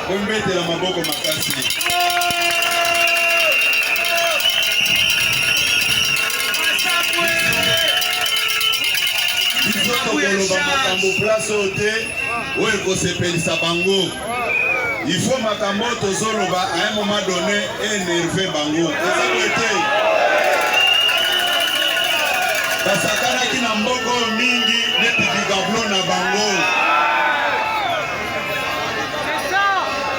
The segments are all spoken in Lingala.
Bombete la maboko makasi. Biso tokoloba makambo place ote oyo ekosepelisa bango. Il faut makambo tozoloba à un moment donné énerver bango. Eza bote. Basakanaki na mboko mingi neti bigablo na bango.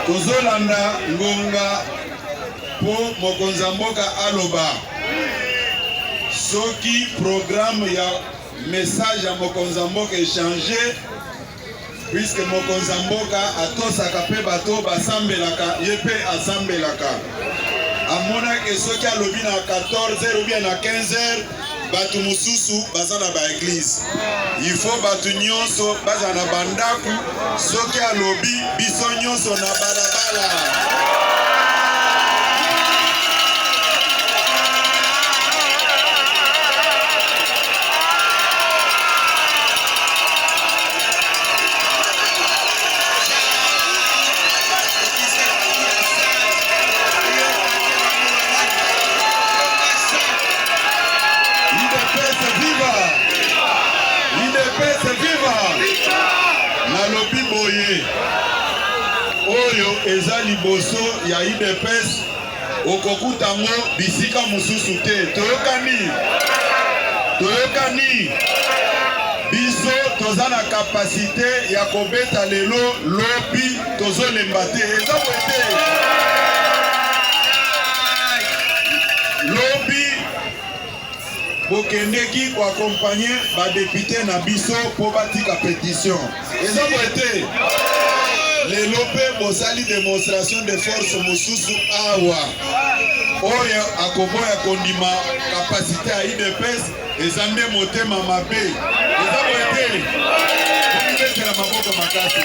Tozolanda ngonga po mokonza mboka aloba. Soki programme ya message ya mokonza mboka échanger puisque mokonza mboka atosaka pe bato basambelaka yepe asambelaka. Amona ke soki alobi na 14h ou bien na 15h batu mususu baza na ba église. Il faut batu nyonso baza na bandaku soki alobi biso nyonso na balabala. Nalobi boye oyo eza liboso ya UDPS okokutango bisika mususu te. Toyokani biso toza na kapasite ya kobeta lelo lobi tozolemba te. Eza bote lobi bokendeki ko accompagner ba député na biso po batika pétition. Eza bote lelo pe bosali démonstration de force mususu awa oyo akoboya kondima kapasité ya UDPS eza nde motema mabe. Eza bote okibetela maboko makasi.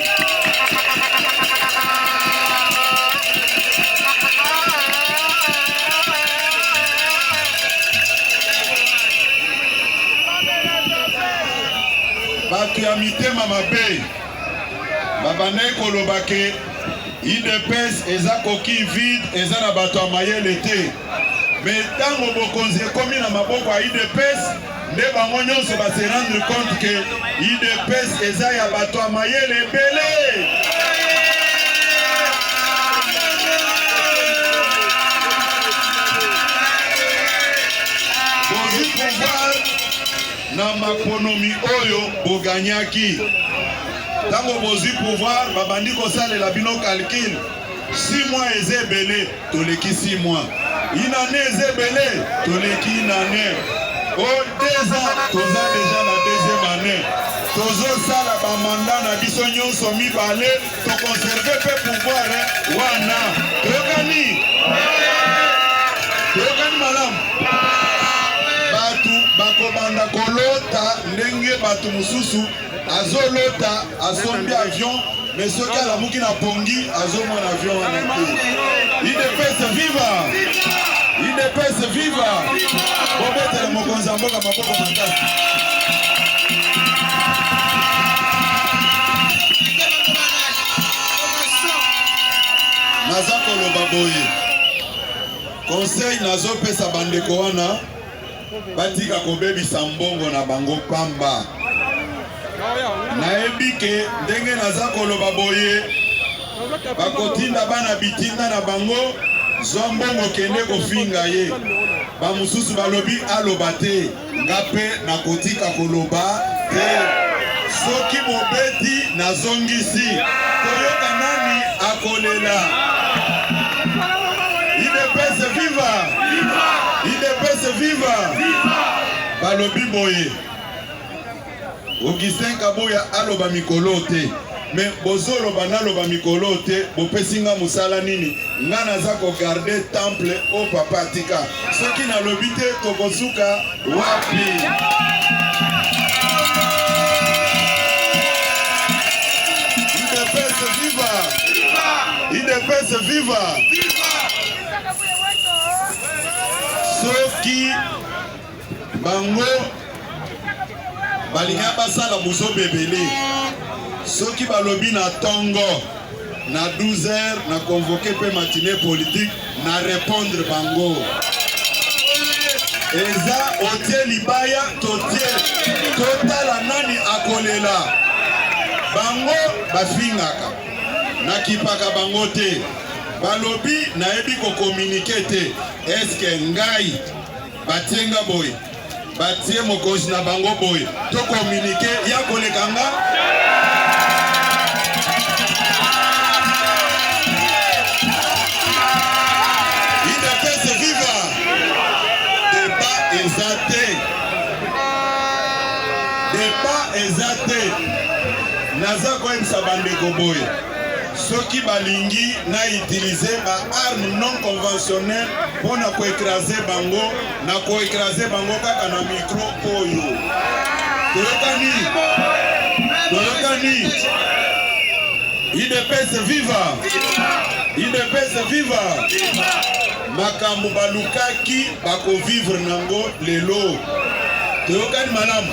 Bato ya mitema mabe babane koloba ke UDPS eza koki vide eza na bato ya mayele te. Mais tango bokonzi ekomi na maboko ya UDPS nde bango nyonso base rendre compte ke UDPS eza ya bato ya mayele ebele. Bozi pouvoir na makonomi oyo boganyaki. Tango bozi pouvoir babandi kosalela bino calcul 6 mois ezebele toleki 6 mois. Une année ezebele toleki une année. Oh 2 ans toza déjà na deuxième année. Tozo sala ba mandat na biso nyonso mibale to conserver pe pouvoir wana. Toyokani malam. Bakobanda kolota ndenge batu mususu azolota asombi avion mais soki alamuki na pongi azomona avion wana te. UDPS viva! UDPS viva! Bobetele mokonza mboka maboko makasi. Naza koloba boye conseil nazopesa bandeko wana batika kobebisa mbongo na bango pamba. Nayebi ke ndenge naza koloba boye bakotinda bana bitinda na bango zwa mbongo kende kofinga ye. Bamususu balobi aloba te ngape nakotika koloba te. Soki mobeti nazongisi toyoka nani akolela. UDPS viva! UDPS viva! Balobi boye Augustin Kaboya aloba mikolo te. Mais bozoloba naloba mikolo te bopesinga musala nini nga naza ko garder temple au papa tika. Soki nalobi te tokosuka wapi? UDPS viva! UDPS viva! Soki bango balinga basala muso bebele soki balobi na tongo na 12h na convoqué pe matinée politique na répondre bango. Eza otie libaya totie totala nani akolela. Bango bafingaka na kipaka bango te. Balobi na ebi ko communiquer te. Eske ngai batienga boy batie mokozi na bango boy to communiquer ya kolekanga. IDPS viva. Débat ezate naza koyebisa bandeko boy soki balingi na utiliser ba arme non conventionnelle pona ko écraser bango na ko écraser bango kaka na micro oyo toyokani IDPS viva. IDPS viva. Makambo balukaki bako vivre nango lelo toyokani malamu.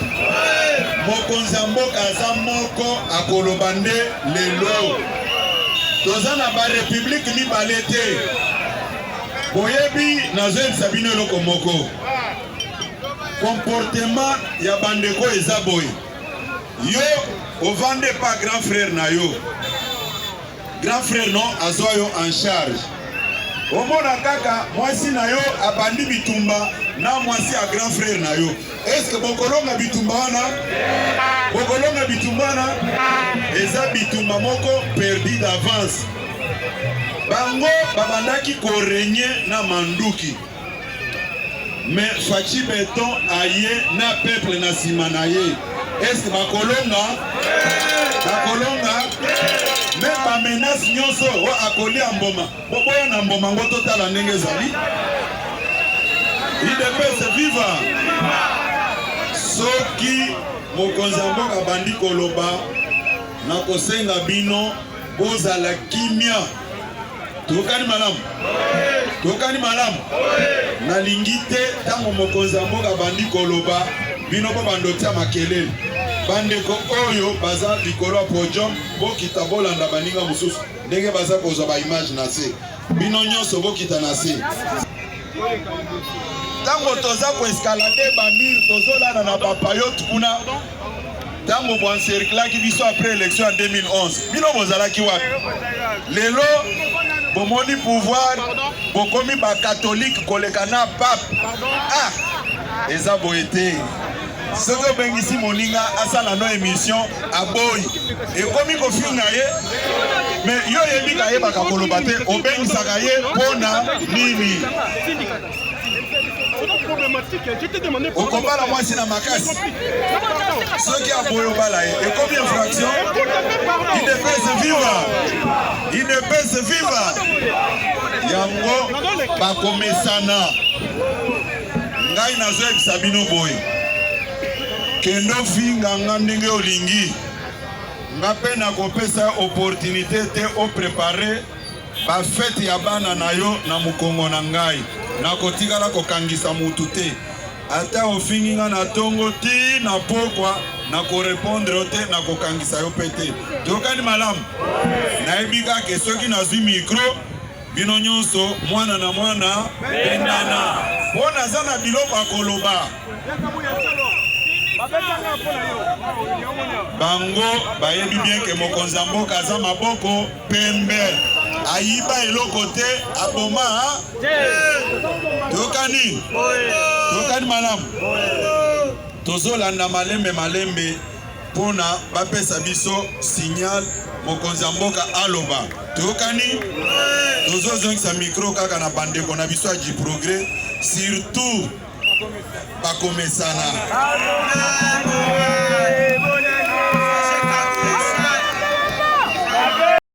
Mokonzi mboka aza moko akoloba nde lelo toza na ba république mibale te. Boyebi nazoyebisa bino eloko moko. Comportement ya bandeko eza boye. Yo ovande pa grand frère na yo. Grand frère non azwa yo en charge. Omona kaka mwasi na yo abandi bitumba na mwasi a grand frère na yo. Est-ce que bokolonga bitumba wana? Bokolonga bitumba wana? Eza bitumba moko perdu d'avance. Bango babandaki korenye na manduki. Mais Fachi Beton aye na peuple na sima na ye. Est-ce que bakolonga? Bakolonga? Mais ba menace nyonso o akoli amboma. Boboya na mboma ngo totala ndenge zali. IDPS viva. Soki mokonzi mboka bandi koloba na kosenga bino bozala kimia. Tokani malamu. Tokani malamu. Na lingite tango mokonzi mboka bandi koloba bino bo bandotia makelele. Bandeko oyo baza likolo podium bokita bolanda baninga mususu ndenge baza kozwa ba image na se. Bino nyonso bokita na se. Tango toza ko escalader ba mur tozolana na ba payote kuna. Tango bo encerclaki biso après élection en 2011. Bino bozalaki wapi? Lelo bomoni pouvoir bokomi ba catholique koleka na pape. Ah, eza boete. Soki obengisi moninga asala no émission aboyi ekomi kofinga ye mais yo yebika ye baka koloba te obengisaka ye mpona nini okobala mwasi na makasi soki aboyi obala ye ekomi infraction. IDPS viva. IDPS viva. Yango bakomesana ngai nazoyebisa bino boye kendo finga nga ndenge olingi nga pe na kopesa opportunité te o préparer ba fête ya bana na yo na mukongo na ngai na kotikala kokangisa mutu te ata ofingi nga na tongo ti na pokwa na ko répondre te na kokangisa yo pete tokani malamu na ebika ke soki nazwi micro bino nyonso mwana na mwana bendana bona zana biloko akoloba bango bayebi bien ke mokonzi mboka aza maboko pembe ayiba eloko te aboma tokani malamu tozolanda malembe pona bapesa biso signal mokonzi mboka aloba tokani tozozongisa micro kaka na bandeko na biso aji progrès surtout bakomesana.